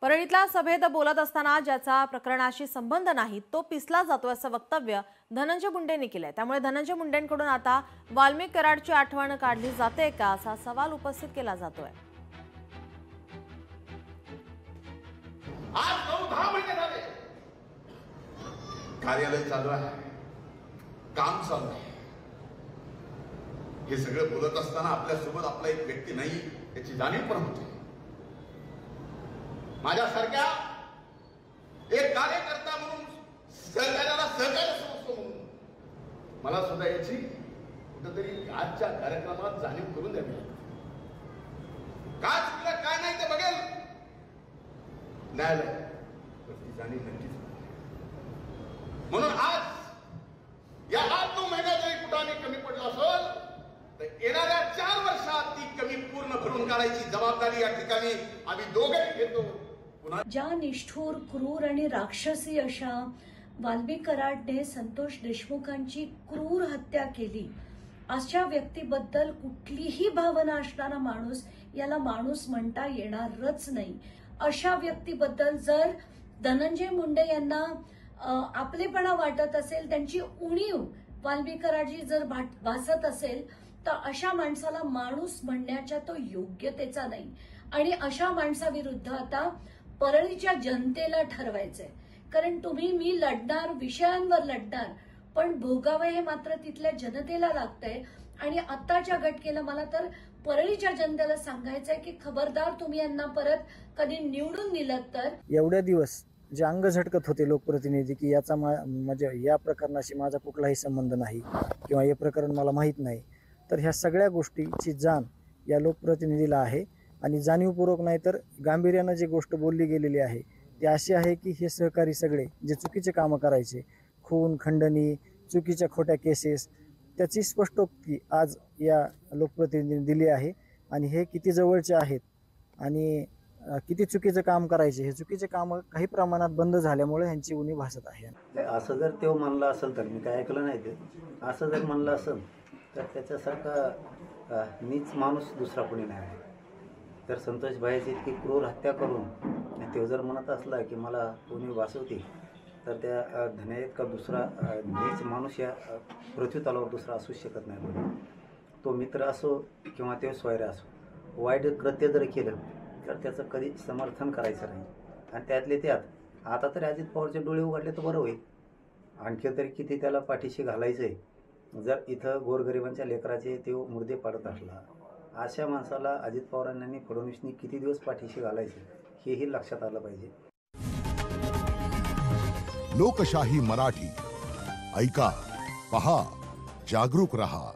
परळीतल्या सभेत बोलत असताना ज्याचा प्रकरणाशी संबंध नाही तो पिसला जातो असं वक्तव्य धनंजय मुंडेंनी केलंय। त्यामुळे धनंजय मुंडेंकडून आता वाल्मिक कराडची आठवण काढली जाते का असा सवाल उपस्थित केला जातोय। आज 9-10 महिने झाले कार्यालय चालू आहे, काम चालू आहे। हे सगळं बोलत असताना आपल्यासोबत आपला एक व्यक्ती नाही याची जाणीव पण होते। माझ्यासारख्या एक कार्यकर्ता म्हणून सहकार्याला सहकार्य समजतो म्हणून मला सुद्धा याची कुठेतरी आजच्या कार्यक्रमात जाणीव करून द्यावी लागते। काय चुकलं काय नाही ते बघेल न्यायालय, ती जाणीव नक्कीच म्हणून आज या 8-9 महिन्यात जरी कुठाने कमी पडला असेल तर येणाऱ्या 4 वर्षात ती कमी पूर्ण भरून काढायची जबाबदारी या ठिकाणी आम्ही दोघेही घेतो। ज्या निष्ठुर, क्रूर आणि राक्षसी अशा वाल्मिक कराडने संतोष देशमुखांची क्रूर हत्या केली, अशा व्यक्तीबद्दल कुठलीही भावना असणारा माणूस याला माणूस म्हणता येणारच नाही। अशा व्यक्तीबद्दल जर धनंजय मुंडे यांना आपलेपणा वाटत असेल, त्यांची उणीव वाल्मिक कराडची जर भासत असेल तर अशा माणसाला माणूस म्हणण्याच्या तो योग्यतेचा नाही। आणि अशा माणसाविरुद्ध आता परळीच्या जनतेला ठरवायचंय, कारण तुम्ही मी लढणार, विषयांवर लढणार, पण भोगावे हे मात्र तिथल्या जनतेला लागतंय। आणि आत्ताच्या घटनेला मला तर परळीच्या जनतेला सांगायचंय की खबरदार, तुम्ही यांना परत कधी निवडून दिलं तर एवढ्या दिवस जे अंग झटकत होते लोकप्रतिनिधी की याचा म्हणजे या प्रकरणाशी माझा कुठलाही संबंध नाही किंवा हे प्रकरण मला माहीत नाही, तर ह्या सगळ्या गोष्टीची जाण या लोकप्रतिनिधीला आहे। आणि जाणीवपूर्वक नाही तर गांभीर्यानं जी गोष्ट बोलली गेलेली आहे ती अशी आहे की हे सहकारी सगळे जे चुकीचे कामं करायचे, खून खंडणी, चुकीच्या खोट्या केसेस, त्याची स्पष्टोक्ती आज या लोकप्रतिनिधींनी दिली आहे। आणि हे किती जवळचे आहेत आणि किती चुकीचं काम करायचे, हे चुकीचे कामं काही प्रमाणात बंद झाल्यामुळे ह्यांची उणीव भासत आहे। असं जर तो म्हणला असेल तर मी काय ऐकलं नाही ते, असं जर म्हणलं असेल तर त्याच्यासारखा नीच माणूस दुसरा कोणी नाही आहे। तर संतोष भाईची इतकी क्रूर हत्या करून तो जर म्हणत असला की मला उणीव भासवते, तर त्या धन्यात का दुसरा नीच माणूस या पृथ्वी तलावर दुसरा असूच शकत नाही। तो मित्र असो किंवा तो स्वैर असो, वाईट कृत्य जर केलं तर त्याचं कधी समर्थन करायचं नाही। आणि त्यातले त्यात आता तरी अजित पवारचे डोळे उघडले तर बरं होईल, आणखी तरी किती त्याला पाठीशी घालायचंय। जर इथं गोरगरिबांच्या लेकराचे तो मुर्दे पाडत असला, अशा माणसाला अजित पवारांनी फडणवीसनी किती दिवस पाठीशी घालायचे हेही लक्षात आलं पाहिजे। लोकशाही मराठी ऐका, पहा, जागरूक रहा।